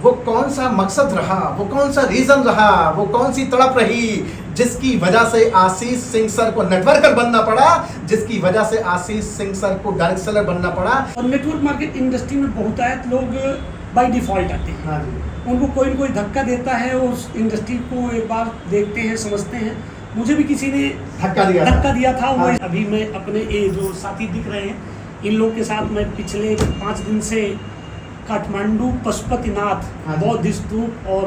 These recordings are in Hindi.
वो कौन सा मकसद रहा, वो कौन सा रीजन रहा, वो कौन सी तड़प रही जिसकी वजह से आशीष सिंह सर को नेटवर्कर बनना पड़ा, जिसकी वजह से आशीष सिंह सर को डायरेक्ट सेलर बनना पड़ा। और नेटवर्क मार्केट इंडस्ट्री में बहुतायत लोग बाय डिफॉल्ट आते हैं। हाँ जी। उनको कोई न कोई धक्का देता है और उस इंडस्ट्री को एक बार देखते हैं, समझते हैं। मुझे भी किसी ने धक्का दिया था। हाँ। वो अभी मैं अपने ये जो साथी दिख रहे हैं, इन लोग के साथ मैं पिछले 5 दिन से काठमांडू पशुपतिनाथ, हाँ बौद्ध स्तूप और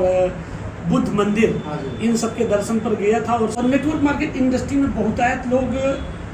बुद्ध मंदिर, हाँ, इन सब के दर्शन पर गया था। और नेटवर्क मार्केट इंडस्ट्री में बहुतायत लोग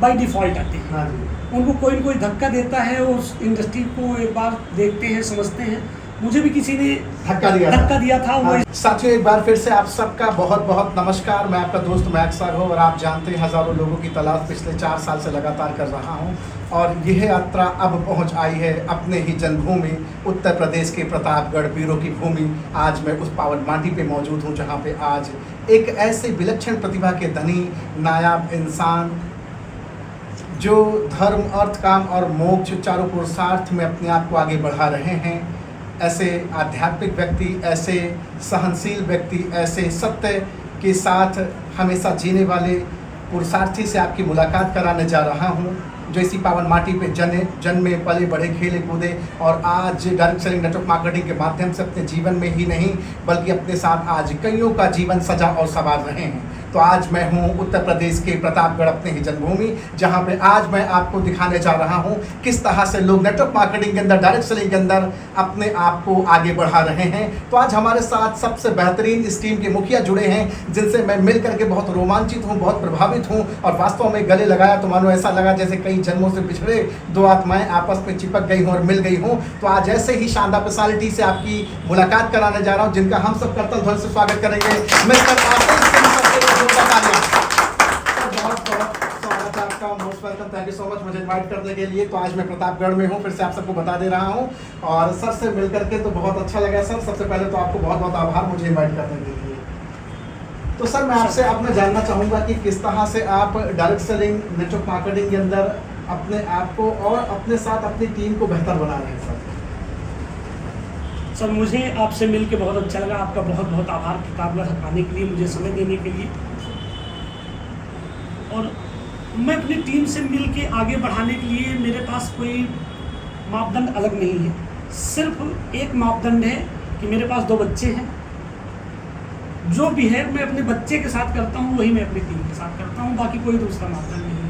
बाय डिफॉल्ट आते हैं। हाँ जी। उनको कोई न कोई धक्का देता है और उस इंडस्ट्री को एक बार देखते हैं, समझते हैं। मुझे भी किसी ने धक्का दिया था। हाँ। साथियों, एक बार फिर से आप सबका बहुत बहुत नमस्कार। मैं आपका दोस्त महक सागर और आप जानते हैं हज़ारों लोगों की तलाश पिछले 4 साल से लगातार कर रहा हूं और यह यात्रा अब पहुंच आई है अपने ही जन्मभूमि उत्तर प्रदेश के प्रतापगढ़, वीरों की भूमि। आज मैं उस पावन माटी पे मौजूद हूं जहां पे आज एक ऐसे विलक्षण प्रतिभा के धनी नायाब इंसान जो धर्म, अर्थ, काम और मोक्ष चारों पुरुषार्थ में अपने आप को आगे बढ़ा रहे हैं, ऐसे आध्यात्मिक व्यक्ति, ऐसे सहनशील व्यक्ति, ऐसे सत्य के साथ हमेशा जीने वाले पुरुषार्थी से आपकी मुलाकात कराने जा रहा हूं, जो इसी पावन माटी पे जन्मे, पले, बढ़े, खेले, कूदे और आज डायरेक्ट सेलिंग नेटवर्क मार्केटिंग के माध्यम से अपने जीवन में ही नहीं बल्कि अपने साथ आज कईयों का जीवन सजा और संवार रहे हैं। तो आज मैं हूं उत्तर प्रदेश के प्रतापगढ़, अपने ही जन्मभूमि, जहां पे आज मैं आपको दिखाने जा रहा हूं किस तरह से लोग नेटवर्क मार्केटिंग के अंदर, डायरेक्ट सेलिंग के अंदर अपने आप को आगे बढ़ा रहे हैं। तो आज हमारे साथ सबसे बेहतरीन इस टीम के मुखिया जुड़े हैं, जिनसे मैं मिल करके बहुत रोमांचित हूँ, बहुत प्रभावित हूँ और वास्तव में गले लगाया तो मानो ऐसा लगा जैसे कई जन्मों से पिछड़े 2 आत्माएं आपस में चिपक गई हों और मिल गई हों। तो आज ऐसे ही शानदार पर्सनालिटी से आपकी मुलाकात कराने जा रहा हूँ, जिनका हम सब करतल ध्वनि से स्वागत करेंगे। मिस्टर आशीष सिंह सर के बहुत बहुत स्वागत है आपका, most welcome, thank you so much मुझे इनवाइट करने के लिए। तो आज मैं प्रतापगढ़ में हूँ, फिर से आप सबको बता दे रहा हूँ और सर से मिल करके तो बहुत अच्छा लगा। सर, सबसे पहले तो आपको बहुत बहुत आभार मुझे इनवाइट करने के लिए। तो सर, मैं आपसे अब मैं जानना चाहूँगा कि किस तरह से आप डायरेक्ट सेलिंग नेटवर्क मार्केटिंग के अंदर अपने आप को और अपने साथ अपनी टीम को बेहतर बना रहे हैं। सर, मुझे आपसे मिल के बहुत अच्छा लगा। आपका बहुत बहुत आभार प्रतापगढ़ आने के लिए, मुझे समय देने के लिए। और मैं अपनी टीम से मिल के आगे बढ़ाने के लिए मेरे पास कोई मापदंड अलग नहीं है। सिर्फ एक मापदंड है कि मेरे पास 2 बच्चे हैं। जो भी है मैं अपने बच्चे के साथ करता हूँ, वही मैं अपनी टीम के साथ करता हूँ, बाकी कोई दूसरा मापदंड नहीं है।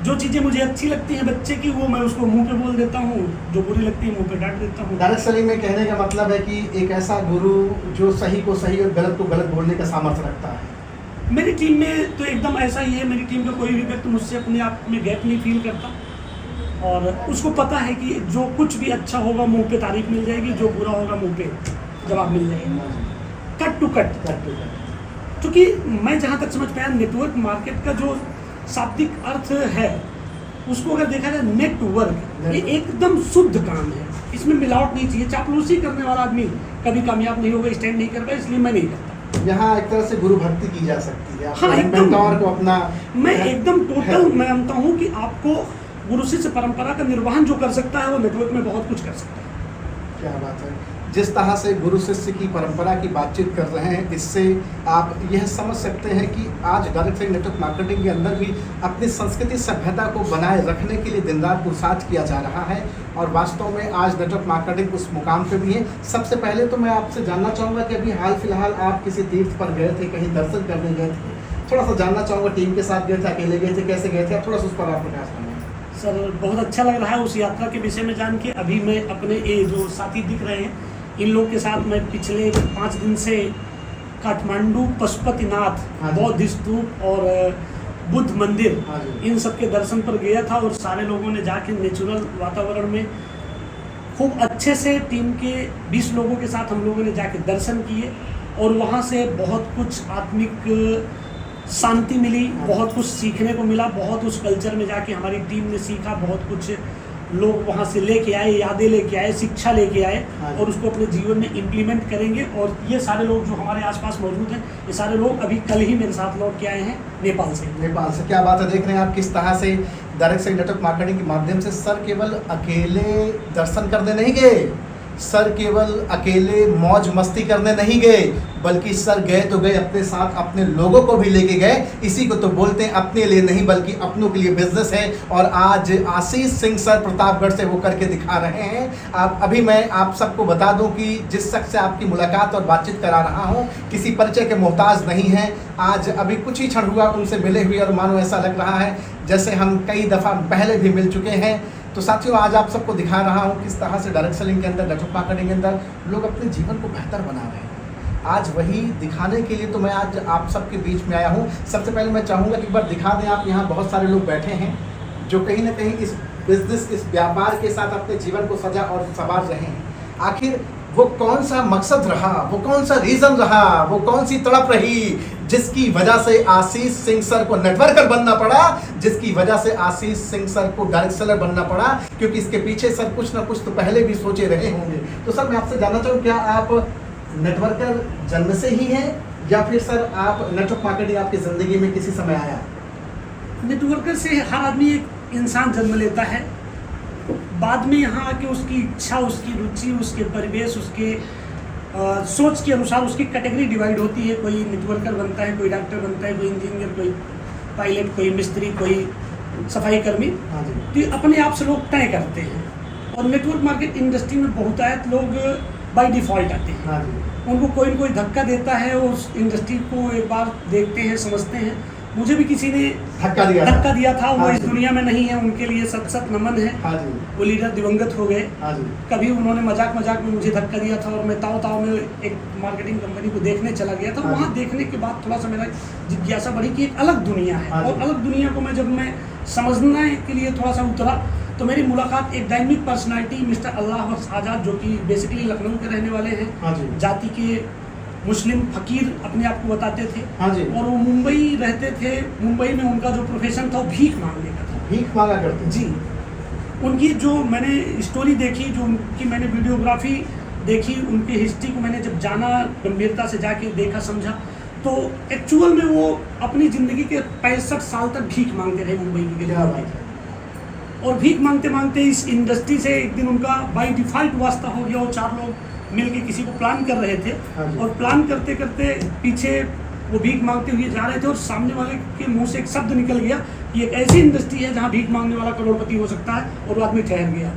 जो चीज़ें मुझे अच्छी लगती हैं बच्चे की, वो मैं उसको मुंह पे बोल देता हूँ, जो बुरी लगती है मुंह पे डांट देता हूँ। डायरेक्ट सेलिंग में कहने का मतलब है कि एक ऐसा गुरु जो सही को सही और गलत को गलत बोलने का सामर्थ्य रखता है। मेरी टीम में तो एकदम ऐसा ही है। मेरी टीम का कोई भी व्यक्ति मुझसे अपने आप में गैप नहीं फील करता और उसको पता है कि जो कुछ भी अच्छा होगा मुंह पे तारीफ मिल जाएगी, जो बुरा होगा मुंह पे जवाब मिल जाएगा, कट टू कट। क्योंकि मैं जहाँ तक समझ पाया, नेटवर्क मार्केट का जो शाब्दिक अर्थ है उसको अगर देखा जाए नेटवर्क, ये एकदम शुद्ध काम है। इसमें मिलावट नहीं चाहिए। चापलूसी करने वाला आदमी कभी कामयाब नहीं होगा, स्टैंड नहीं कर पाए, इसलिए मैं नहीं करता। यहाँ एक तरह से गुरु भक्ति की जा सकती है। हाँ, एकदम को अपना मैं एकदम टोटल मानता हूँ कि आपको गुरु शिष्य परंपरा का निर्वहन जो कर सकता है वो नेटवर्क में बहुत कुछ कर सकता है। क्या बात है। जिस तरह से गुरु शिष्य की परंपरा की बातचीत कर रहे हैं, इससे आप यह समझ सकते हैं कि आज डायरेक्ट सेलिंग नेटवर्क मार्केटिंग के अंदर भी अपनी संस्कृति सभ्यता को बनाए रखने के लिए दिन रात पुरुषार्थ किया जा रहा है और वास्तव में आज नेटवर्क मार्केटिंग उस मुकाम पे भी है। सबसे पहले तो मैं आपसे जानना चाहूँगा कि अभी हाल फिलहाल आप किसी तीर्थ पर गए थे, कहीं दर्शन करने गए थे, थोड़ा सा जानना चाहूँगा। टीम के साथ गए थे, अकेले गए थे, कैसे गए थे, आप थोड़ा सा उस पर आप प्रकाश डालें। सर, बहुत अच्छा लग रहा है उस यात्रा के विषय में जान के। अभी मैं अपने ये जो साथी दिख रहे हैं, इन लोग के साथ मैं पिछले 5 दिन से काठमांडू पशुपतिनाथ, बौद्ध स्तूप और बुद्ध मंदिर, इन सब के दर्शन पर गया था और सारे लोगों ने जाके नेचुरल वातावरण में खूब अच्छे से टीम के 20 लोगों के साथ हम लोगों ने जाके दर्शन किए और वहाँ से बहुत कुछ आत्मिक शांति मिली, बहुत कुछ सीखने को मिला। बहुत उस कल्चर में जाके हमारी टीम ने सीखा, बहुत कुछ लोग वहाँ से लेके आए, यादें लेके आए, शिक्षा लेके आए और उसको अपने जीवन में इम्प्लीमेंट करेंगे। और ये सारे लोग जो हमारे आसपास मौजूद हैं, ये सारे लोग अभी कल ही मेरे साथ लौट के आए हैं नेपाल से। क्या बात है। देख रहे हैं आप किस तरह से डायरेक्ट सेलिंग नेटवर्क मार्केटिंग के माध्यम से सर केवल अकेले दर्शन करने नहीं गए, सर केवल अकेले मौज मस्ती करने नहीं गए, बल्कि सर गए तो गए अपने साथ अपने लोगों को भी लेके गए। इसी को तो बोलते हैं अपने लिए नहीं बल्कि अपनों के लिए बिजनेस है। और आज आशीष सिंह सर प्रतापगढ़ से वो करके दिखा रहे हैं। अभी मैं आप सबको बता दूं कि जिस शख्स से आपकी मुलाकात और बातचीत करा रहा हूं किसी परिचय के मोहताज नहीं है। आज अभी कुछ ही क्षण हुआ उनसे मिले हुए और मानो ऐसा लग रहा है जैसे हम कई दफ़ा पहले भी मिल चुके हैं। तो साथियों, आज आप सबको दिखा रहा हूँ किस तरह से डायरेक्ट सेलिंग के अंदर, नेटवर्क मार्केटिंग के अंदर लोग अपने जीवन को बेहतर बना रहे हैं। आज वही दिखाने के लिए तो मैं आज आप सबके बीच में आया हूँ। सबसे पहले मैं चाहूँगा कि एक बार दिखा दें आप, यहाँ बहुत सारे लोग बैठे हैं जो कहीं ना कहीं इस बिजनेस, इस व्यापार के साथ अपने जीवन को सजा और संवार रहे हैं। आखिर वो कौन सा मकसद रहा, वो कौन सा रीज़न रहा, वो कौन सी तड़प रही जिसकी वजह से आशीष सिंह सर को नेटवर्कर बनना पड़ा, जिसकी वजह से आशीष सिंह सर को डायरेक्ट सेलर बनना पड़ा, क्योंकि इसके पीछे सर कुछ ना कुछ तो पहले भी सोचे रहे होंगे। तो सर मैं आपसे जानना चाहूँ, क्या आप नेटवर्कर जन्म से ही हैं या फिर सर आप नेटवर्क मार्केटिंग आपकी ज़िंदगी में किसी समय आया? नेटवर्कर से हर आदमी एक इंसान जन्म लेता है, बाद में यहाँ आके उसकी इच्छा, उसकी रुचि, उसके परिवेश, उसके सोच के अनुसार उसकी कैटेगरी डिवाइड होती है। कोई नेटवर्कर बनता है, कोई डॉक्टर बनता है, कोई इंजीनियर, कोई पायलट, कोई मिस्त्री, कोई सफाई कर्मी। हाँ जी। तो ये अपने आप से लोग तय करते हैं। और नेटवर्क मार्केट इंडस्ट्री में बहुतायत लोग बाय डिफ़ॉल्ट आते हैं। हाँ जी। उनको कोई न कोई धक्का देता है, उस इंडस्ट्री को एक बार देखते हैं, समझते हैं। मुझे भी किसी ने धक्का दिया था। वो इस दुनिया में नहीं है, उनके लिए सत सत नमन है। हाँ जी। वो लीडर दिवंगत हो गए। हाँ जी। कभी उन्होंने मजाक में मुझे धक्का दिया था और मैं ताव में एक मार्केटिंग कंपनी को देखने चला गया था। हाँ वहाँ देखने के बाद थोड़ा सा मेरा जिज्ञासा बढ़ी कि एक अलग दुनिया है। हाँ और अलग दुनिया को मैं समझने के लिए थोड़ा सा उतरा तो मेरी मुलाकात एक डायनेमिक पर्सनालिटी मिस्टर अल्लाह बख्श आज़ाद, जो कि बेसिकली लखनऊ के रहने वाले हैं। हाँ जी। जाति के मुस्लिम फकीर अपने आप को बताते थे। हाँ जी। और वो मुंबई रहते थे। मुंबई में उनका जो प्रोफेशन था वो भीख मांगने का था। भीख मांगा करते जी। उनकी जो मैंने स्टोरी देखी, जो उनकी मैंने वीडियोग्राफी देखी, उनकी हिस्ट्री को मैंने जब जाना, गंभीरता से जाके देखा, समझा, तो एक्चुअल में वो अपनी ज़िंदगी के 65 साल तक भीख मांगते रहे मुंबई के लिए। और भीख मांगते मांगते इस इंडस्ट्री से एक दिन उनका बाय डिफ़ॉल्ट वास्ता हो गया। वो 4 लोग मिलके किसी को प्लान कर रहे थे। हाँ जी। और प्लान करते करते पीछे वो भीख मांगते हुए जा रहे थे और सामने वाले के मुंह से एक शब्द निकल गया कि एक ऐसी इंडस्ट्री है जहां भीख मांगने वाला करोड़पति हो सकता है। और वो आदमी ठहर गया।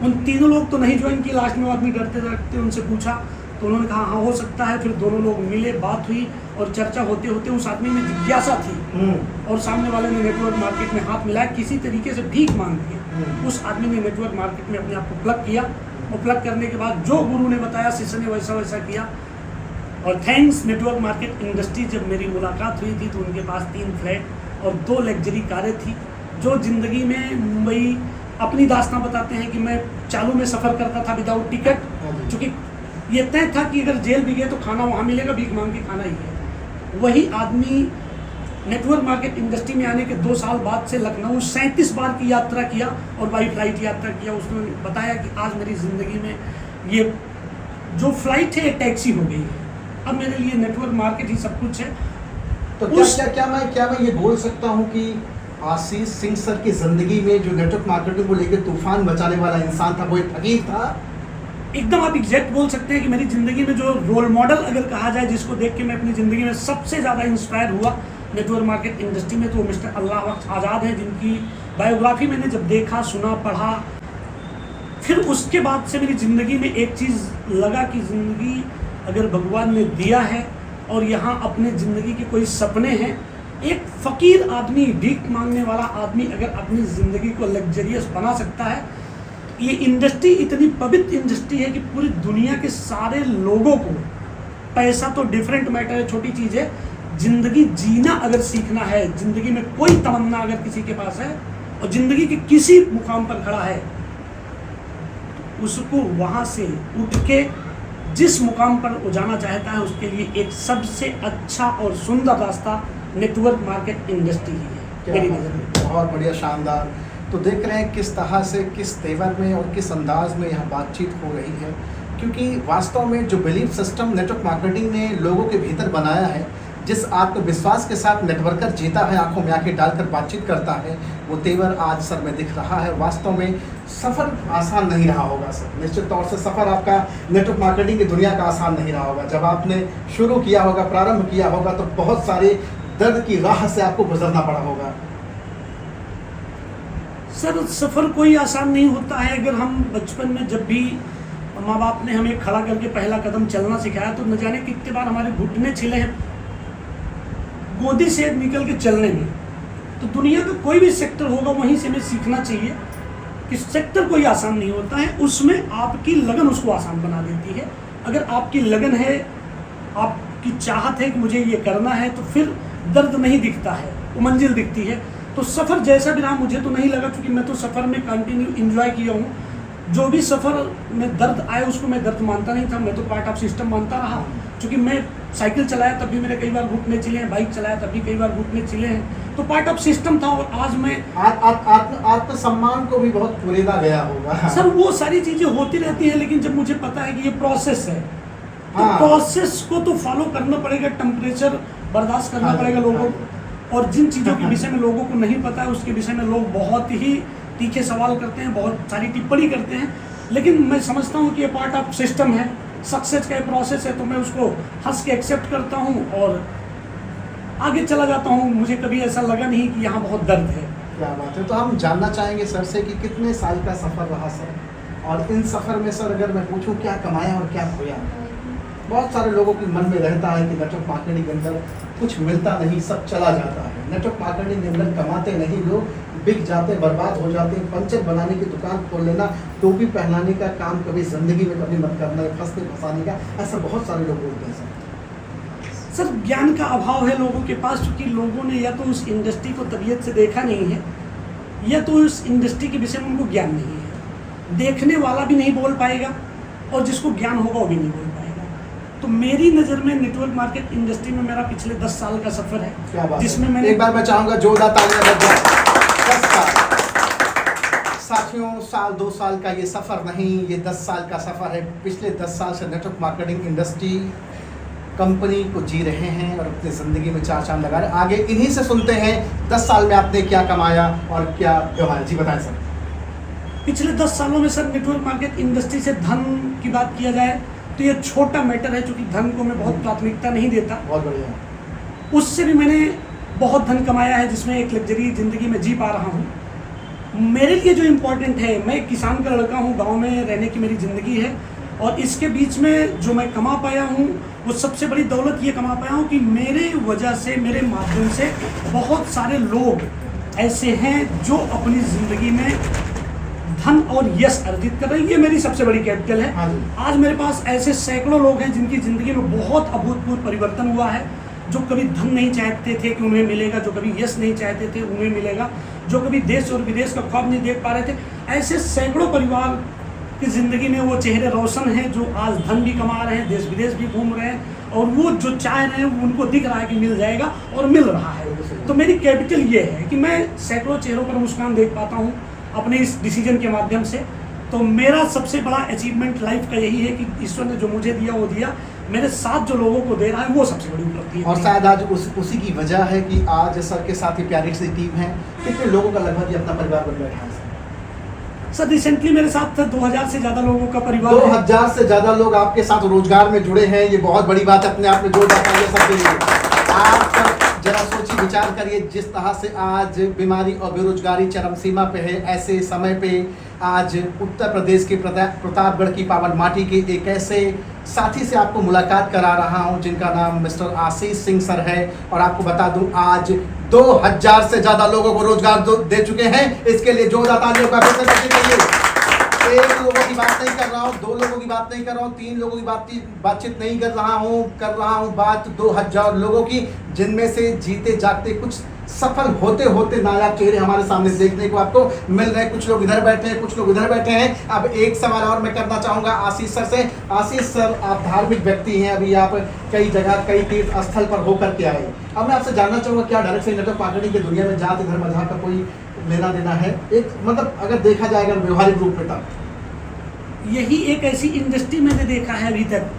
उन तीनों लोग तो नहीं ज्वाइन किए। लास्ट में वो आदमी डरते डरते उनसे पूछा तो उन्होंने कहा हाँ हो सकता है। फिर दोनों लोग मिले, बात हुई और चर्चा होते होते उस आदमी में जिज्ञासा थी और सामने वाले ने नेटवर्क मार्केट में हाथ मिलाया, किसी तरीके से भीख मांग के उस आदमी ने नेटवर्क मार्केट में अपने आप को प्लग किया। और प्लग करने के बाद जो गुरु ने बताया शिष्य ने वैसा वैसा किया। और थैंक्स नेटवर्क मार्केट इंडस्ट्री, जब मेरी मुलाकात हुई थी तो उनके पास 3 फ्लैट और 2 लग्जरी कारें थी। जो ज़िंदगी में मुंबई अपनी दास्तां बताते हैं कि मैं चालू में सफ़र करता था विदाउट टिकट, क्योंकि ये तय था कि अगर जेल भी गए तो खाना वहाँ मिलेगा, भीख मांग के खाना ही है। वही आदमी नेटवर्क मार्केट इंडस्ट्री में आने के 2 साल बाद से लखनऊ 37 बार की यात्रा किया और बाई फ्लाइट यात्रा किया। उसने बताया कि आज मेरी ज़िंदगी में ये जो फ्लाइट है टैक्सी हो गई है। अब मेरे लिए नेटवर्क मार्केट ही सब कुछ है। तो क्या मैं ये बोल सकता हूँ कि आशीष सिंह सर की ज़िंदगी में जो नेटवर्क मार्केटिंग को लेकर तूफान मचाने वाला इंसान था वो एक फकीर था? एकदम आप एग्जैक्ट बोल सकते हैं कि मेरी ज़िंदगी में जो रोल मॉडल अगर कहा जाए, जिसको देख के मैं अपनी ज़िंदगी में सबसे ज़्यादा इंस्पायर हुआ नेटवर्क मार्केट इंडस्ट्री में, तो वो मिस्टर अल्लाह बख्श आज़ाद हैं, जिनकी बायोग्राफी मैंने जब देखा, सुना, पढ़ा, फिर उसके बाद से मेरी ज़िंदगी में एक चीज़ लगा कि ज़िंदगी अगर भगवान ने दिया है और यहाँ अपने ज़िंदगी के कोई सपने हैं, एक फ़कीर आदमी, भीख मांगने वाला आदमी अगर अपनी ज़िंदगी को लग्जरियस बना सकता है। ये इंडस्ट्री इतनी पवित्र इंडस्ट्री है कि पूरी दुनिया के सारे लोगों को, पैसा तो डिफरेंट मैटर है, छोटी चीज़ है, ज़िंदगी जीना अगर सीखना है, ज़िंदगी में कोई तमन्ना अगर किसी के पास है और ज़िंदगी के किसी मुकाम पर खड़ा है, उसको वहाँ से उठ के जिस मुकाम पर वो जाना चाहता है उसके लिए एक सबसे अच्छा और सुंदर रास्ता नेटवर्क मार्केट इंडस्ट्री ही है मेरी नज़र में। बहुत बढ़िया, शानदार। तो देख रहे हैं किस तरह से, किस तेवर में और किस अंदाज में यहाँ बातचीत हो रही है, क्योंकि वास्तव में जो बिलीफ सिस्टम नेटवर्क मार्केटिंग ने लोगों के भीतर बनाया है जिस आत्मविश्वास के साथ नेटवर्कर जीता है, आंखों में आंखें डालकर बातचीत करता है, वो तेवर आज सर में दिख रहा है। वास्तव में सफ़र आसान नहीं रहा होगा सर, निश्चित तौर से सफ़र आपका नेटवर्क मार्केटिंग की दुनिया का आसान नहीं रहा होगा। जब आपने शुरू किया होगा, प्रारंभ किया होगा, तो बहुत सारे दर्द की राह से आपको गुजरना पड़ा होगा। सर सफ़र कोई आसान नहीं होता है। अगर हम बचपन में जब भी माँ बाप ने हमें खड़ा करके पहला कदम चलना सिखाया तो न जाने कितने बार हमारे घुटने छिले हैं गोदी से निकल के चलने में। तो दुनिया का कोई भी सेक्टर होगा वहीं से हमें सीखना चाहिए कि सेक्टर कोई आसान नहीं होता है, उसमें आपकी लगन उसको आसान बना देती है। अगर आपकी लगन है, आपकी चाहत है कि मुझे ये करना है, तो फिर दर्द नहीं दिखता है, वो मंजिल दिखती है। तो सफ़र जैसा भी रहा मुझे तो नहीं लगा, क्योंकि मैं तो सफ़र में कंटिन्यू एंजॉय किया हूँ। जो भी सफ़र में दर्द आए उसको मैं दर्द मानता नहीं था, मैं तो पार्ट ऑफ सिस्टम मानता रहा। क्योंकि मैं साइकिल चलाया तब भी मेरे कई बार घुटने चिले हैं, बाइक चलाया तब भी कई बार घुटने चिले हैं, तो पार्ट ऑफ सिस्टम था। और आज मैं आत्मसम्मान को भी बहुत कुरेदा गया होगा सर, वो सारी चीज़ें होती रहती हैं, लेकिन जब मुझे पता है कि ये प्रोसेस है तो प्रोसेस को तो फॉलो करना पड़ेगा। टेम्परेचर बर्दाश्त करना पड़ेगा लोगों को, और जिन चीज़ों के विषय में लोगों को नहीं पता है उसके विषय में लोग बहुत ही तीखे सवाल करते हैं, बहुत सारी टिप्पणी करते हैं। लेकिन मैं समझता हूँ कि ये पार्ट ऑफ सिस्टम है, सक्सेस का प्रोसेस है, तो मैं उसको हंस के एक्सेप्ट करता हूँ और आगे चला जाता हूँ। मुझे कभी ऐसा लगा नहीं कि यहाँ बहुत दर्द है। क्या बात है। तो हम जानना चाहेंगे सर से कि कितने साल का सफ़र रहा सर, और इन सफ़र में सर अगर मैं पूछूं क्या कमाया और क्या खोया। बहुत सारे लोगों के मन में रहता है कि नेटवर्क मार्केटिंग के अंदर कुछ मिलता नहीं, सब चला जाता है। नेटवर्क मार्केटिंग के अंदर कमाते नहीं लोग, बिक जाते, बर्बाद हो जाते हैं। पंचर बनाने की दुकान खोल लेना, टोपी पहनाने का काम कभी ज़िंदगी में कभी मत करना, फंसते फंसाने का, ऐसा बहुत सारे लोग बोलते हैं सर ज्ञान का अभाव है लोगों के पास, क्योंकि लोगों ने या तो उस इंडस्ट्री को तबीयत से देखा नहीं है, या तो उस इंडस्ट्री के विषय में उनको ज्ञान नहीं है। देखने वाला भी नहीं बोल पाएगा और जिसको ज्ञान होगा वो भी नहीं बोल पाएगा। तो मेरी नज़र में नेटवर्क मार्केट इंडस्ट्री में मेरा पिछले 10 साल का सफ़र है। क्या बात जिसमें है। मैंने एक बार मैं चाहूँगा जोरदार तालियां बज जाए। 10 साल साथियों, साल 2 साल का ये सफ़र नहीं, ये 10 साल का सफ़र है। पिछले 10 साल से नेटवर्क मार्केटिंग इंडस्ट्री कंपनी को जी रहे हैं और अपनी ज़िंदगी में 4 चांद लगा रहे हैं। आगे इन्हीं से सुनते हैं 10 साल में आपने क्या कमाया और क्या गंवाया। जी बताएं सर। पिछले 10 सालों में सर नेटवर्क मार्केट इंडस्ट्री से धन की बात किया जाए तो ये छोटा मैटर है, क्योंकि धन को मैं बहुत प्राथमिकता नहीं देता। बहुत बढ़िया। उससे भी मैंने बहुत धन कमाया है, जिसमें एक लग्जरी ज़िंदगी में जी पा रहा हूँ। मेरे लिए जो इम्पोर्टेंट है, मैं किसान का लड़का हूँ, गांव में रहने की मेरी ज़िंदगी है, और इसके बीच में जो मैं कमा पाया हूँ वो सबसे बड़ी दौलत ये कमा पाया हूँ कि मेरे वजह से, मेरे माध्यम से बहुत सारे लोग ऐसे हैं जो अपनी ज़िंदगी में धन और यश अर्जित कर रहे हैं। ये मेरी सबसे बड़ी कैपिटल है। आज मेरे पास ऐसे सैकड़ों लोग हैं जिनकी ज़िंदगी में बहुत अभूतपूर्व परिवर्तन हुआ है, जो कभी धन नहीं चाहते थे कि उन्हें मिलेगा, जो कभी यश नहीं चाहते थे उन्हें मिलेगा, जो कभी देश और विदेश का ख्वाब नहीं देख पा रहे थे। ऐसे सैकड़ों परिवार की ज़िंदगी में वो चेहरे रोशन हैं जो आज धन भी कमा रहे हैं, देश विदेश भी घूम रहे हैं, और वो जो चाह रहे हैं वो उनको दिख रहा है कि मिल जाएगा और मिल रहा है। तो मेरी कैपिटल ये है कि मैं सैकड़ों चेहरों पर मुस्कान देख पाता हूँ अपने इस डिसीजन के माध्यम से। तो मेरा सबसे बड़ा अचीवमेंट लाइफ का यही है कि ईश्वर ने जो मुझे दिया वो दिया, मेरे साथ जो लोगों को दे रहा है वो सबसे बड़ी उपलब्धि है। और शायद आज उसी की वजह है कि आज सर के साथ ही प्यारी सी टीम है। कितने लोगों का लगभग ये अपना परिवार बन बैठा है सर? रिसेंटली मेरे साथ 2000 से ज़्यादा लोगों का परिवार 2000 से ज़्यादा लोग आपके साथ रोजगार में जुड़े हैं। ये बहुत बड़ी बात है अपने आप में, जोरदार तालियां सबके लिए। आप जरा सोचिए, विचार करिए, जिस तरह से आज बीमारी और बेरोजगारी चरम सीमा पे है, ऐसे समय पे आज उत्तर प्रदेश के प्रतापगढ़ की पावन माटी के एक ऐसे साथी से आपको मुलाकात करा रहा हूं जिनका नाम मिस्टर आशीष सिंह सर है। और आपको बता दूं आज 2000 से ज़्यादा लोगों को रोजगार दे चुके हैं। इसके लिए जोरदार तालियों का एक लोगों की बात नहीं कर रहा हूँ, 2 लोगों की बात नहीं कर रहा हूँ, 3 लोगों की बातचीत नहीं कर रहा हूँ बात 2000 लोगों की, जिनमें से जीते जागते कुछ सफल होते होते नायाब चेहरे हमारे सामने देखने को आपको मिल रहे हैं। कुछ लोग इधर बैठे हैं, कुछ लोग इधर बैठे हैं। अब एक सवाल और मैं करना चाहूँगा आशीष सर से। आशीष सर, आप धार्मिक व्यक्ति हैं, अभी आप कई जगह कई तीर्थ स्थल पर होकर के आए। अब मैं आपसे जानना चाहूँगा, क्या डायरेक्ट से नेटवर्क मार्केटिंग की दुनिया में जाति धर्म मजहब का कोई लेना देना है? एक मतलब अगर देखा जाए अगर व्यवहारिक रूप में, तब यही एक ऐसी इंडस्ट्री मैंने देखा है अभी तक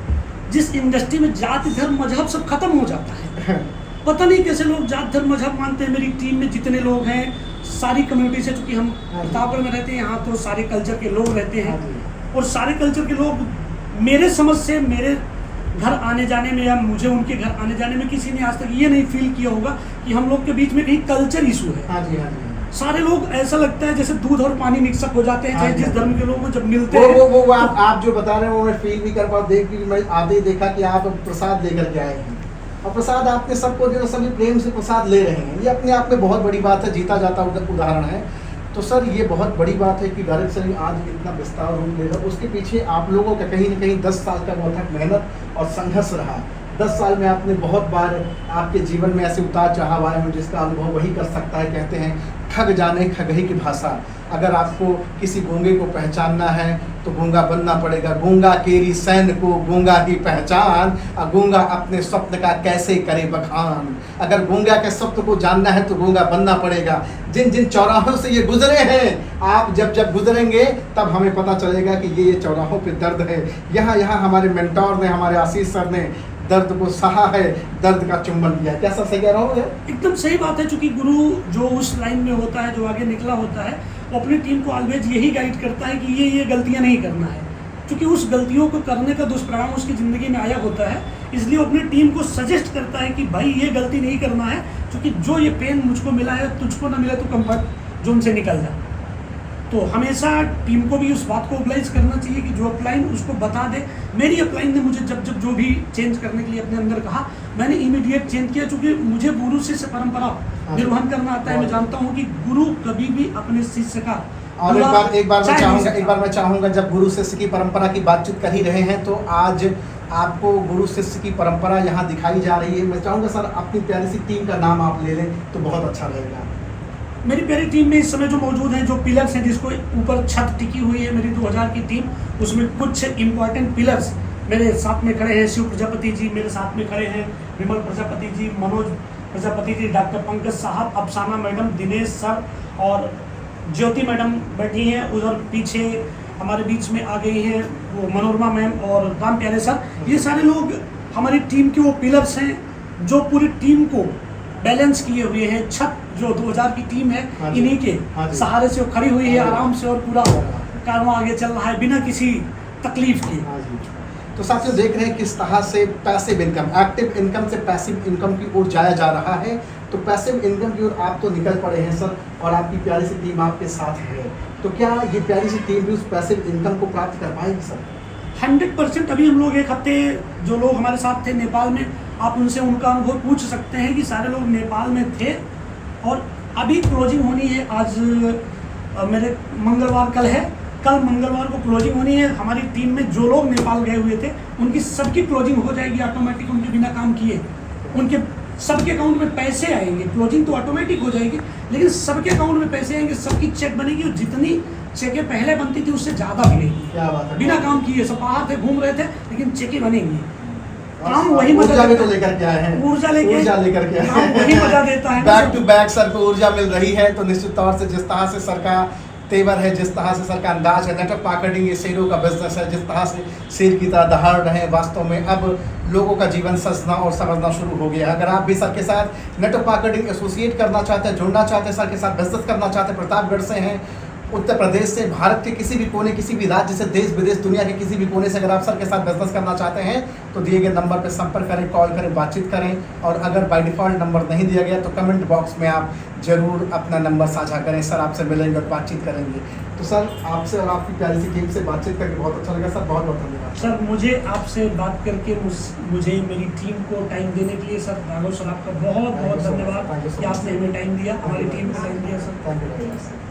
जिस इंडस्ट्री में जाति धर्म मजहब सब खत्म हो जाता है। पता नहीं कैसे लोग जात धर्म मजहब मानते हैं। मेरी टीम में जितने लोग हैं सारी कम्युनिटी से, चूँकि हम प्रतापगढ़ में रहते हैं, यहाँ तो सारे कल्चर के लोग रहते हैं और सारे कल्चर के लोग मेरे समझ से मेरे घर आने जाने में या मुझे उनके घर आने जाने में किसी ने आज तक ये नहीं फील किया होगा कि हम लोग के बीच में कहीं कल्चर इशू है। हाँ जी, हाँ जी। सारे लोग ऐसा लगता है जैसे दूध और पानी मिक्सअप हो जाते हैं, चाहे जिस धर्म के लोग जब मिलते हैं। वो आप जो बता रहे हैं वो मैं फील भी कर पाऊँ। देख भी मैं आते ही देखा कि आप प्रसाद लेकर के आए हैं और प्रसाद आपने सबको जो सभी प्रेम से प्रसाद ले रहे हैं, ये अपने आप में बहुत बड़ी बात है, जीता जाता उदाहरण है। तो सर ये बहुत बड़ी बात है कि डायरेक्ट सर आज इतना विस्तार रूप ले रहा, उसके पीछे आप लोगों का कहीं ना कहीं 10 साल का बहुत मेहनत और संघर्ष रहा। 10 साल में आपने बहुत बार आपके जीवन में ऐसे उतार चढ़ाव आए हैं जिसका अनुभव वही कर सकता है। कहते हैं ठग जाने खगही की भाषा। अगर आपको किसी गूंगे को पहचानना है तो गूंगा बनना पड़ेगा। गूंगा केरी सैन को गूंगा ही पहचान, और गूंगा अपने स्वप्न का कैसे करे बखान। अगर गूंगा के स्वप्न को जानना है तो गूंगा बनना पड़ेगा। जिन जिन चौराहों से ये गुजरे हैं, आप जब जब गुजरेंगे तब हमें पता चलेगा कि ये चौराहों पे दर्द है। यहाँ हमारे मेंटोर ने, हमारे आशीष सर ने दर्द को सहा है, दर्द का चुंबन दिया। क्या सर सही कह रहा हूँ? एकदम सही बात है। चूंकि गुरु जो उस लाइन में होता है, जो आगे निकला होता है, वो अपनी टीम को ऑलवेज यही गाइड करता है कि ये गलतियां नहीं करना है, क्योंकि उस गलतियों को करने का दुष्परिणाम उसकी ज़िंदगी में आया होता है। इसलिए वो अपनी टीम को सजेस्ट करता है कि भाई ये गलती नहीं करना है, क्योंकि जो ये पेन मुझको मिला है तुझको ना मिले तो कंफर्ट जोन से निकल जा। तो हमेशा टीम को भी उस बात को ओबलाइज करना चाहिए कि जो अपलाइन उसको बता दे। मेरी अपलाइन ने मुझे जब जो भी चेंज करने के लिए अपने अंदर कहा, मैंने इमीडिएट चेंज किया, क्योंकि मुझे गुरु शिष्य परंपरा निर्वहन करना आता है। मैं जानता हूँ कि गुरु कभी भी अपने शिष्य का और एक बार मैं चाहूँगा जब गुरु शिष्य की परंपरा की बातचीत कर ही रहे हैं तो आज आपको गुरु शिष्य की परंपरा यहाँ दिखाई जा रही है। मैं चाहूँगा सर अपनी प्यारी सी टीम का नाम आप ले लें तो बहुत अच्छा रहेगा। मेरी प्यारी टीम में इस समय जो मौजूद हैं, जो पिलर्स हैं जिसको ऊपर छत टिकी हुई है मेरी 2000 की टीम, उसमें कुछ इंपॉर्टेंट पिलर्स मेरे साथ में खड़े हैं। शिव प्रजापति जी मेरे साथ में खड़े हैं, विमल प्रजापति जी, मनोज प्रजापति जी, डॉक्टर पंकज साहब, अफसाना मैडम, दिनेश सर और ज्योति मैडम बैठी हैं। उधर पीछे हमारे बीच में आ गई हैं वो मनोरमा मैम और राम प्यारे सर। ये सारे लोग हमारी टीम के वो पिलर्स हैं जो पूरी टीम को बैलेंस किए हुए हैं। छत जो 2000 की टीम है, इन्हीं के सहारे से खड़ी हुई है आराम से, और पूरा कारवां आगे चल रहा है बिना किसी तकलीफ के। तो साथियों देख रहे हैं किस तरह से पैसिव इनकम, एक्टिव इनकम से पैसिव इनकम की ओर जाया जा रहा है। तो पैसिव इनकम की ओर आप तो निकल पड़े हैं सर, और आपकी प्यारी सी टीम आपके साथ है। तो क्या ये प्यारी सी टीम भी उस पैसिव इनकम को प्राप्त कर पाएगी सर? 100%। अभी हम लोग एक हफ्ते जो लोग हमारे साथ थे नेपाल में, आप उनसे उनका अनुभव पूछ सकते हैं कि सारे लोग नेपाल में थे और अभी क्लोजिंग होनी है। आज मेरे मंगलवार कल मंगलवार को क्लोजिंग होनी है। हमारी टीम में जो लोग नेपाल गए हुए थे उनकी सबकी क्लोजिंग हो जाएगी ऑटोमेटिक, उनके बिना काम किए। उनके सबके अकाउंट में पैसे आएंगे। क्लोजिंग तो ऑटोमेटिक हो जाएगी, लेकिन सबके अकाउंट में पैसे आएंगे, सबकी चेक बनेगी और जितनी चेकें पहले बनती थी उससे ज़्यादा बनेगी। क्या बात है, बिना काम किए। सब बाहर थे, घूम रहे थे, लेकिन चेकें बनेंगी। काम वही मजा तो लेकर के आए हैं, ऊर्जा लेकर के वही मजा देता है। बैक टू बैक सर को ऊर्जा मिल रही है। तो निश्चित तौर से जिस तरह से सर का तेवर है, जिस तरह से सर का अंदाज है, नेटवर्क मार्केटिंग ये शेरों का बिजनेस है, जिस तरह से शेर की तरह दहाड़ रहे हैं, वास्तव में अब लोगों का जीवन सजना और समझना शुरू हो गया। अगर आप भी सर के साथ नेटवर्क मार्केटिंग एसोसिएट करना चाहते हैं, जुड़ना चाहते हैं, सर के साथ बिजनेस करना चाहते हैं, प्रतापगढ़ से हैं, उत्तर प्रदेश से, भारत के किसी भी कोने, किसी भी राज्य से, देश विदेश दुनिया के किसी भी कोने से अगर आप सर के साथ बिजनेस करना चाहते हैं तो दिए गए नंबर पर संपर्क करें, कॉल करें, बातचीत करें। और अगर बाय डिफ़ॉल्ट नंबर नहीं दिया गया तो कमेंट बॉक्स में आप जरूर अपना नंबर साझा करें। सर आपसे मिलेंगे और बातचीत करेंगे। तो सर आपसे और आपकी प्यारी सी टीम से बातचीत करके बहुत अच्छा लगा सर, बहुत बहुत धन्यवाद सर। मुझे आपसे बात करके मुझे मेरी टीम को टाइम देने के लिए सर, राघव सर आपका बहुत बहुत धन्यवाद कि आपने हमें टाइम दिया, हमारी टीम को टाइम दिया सर। Thank you.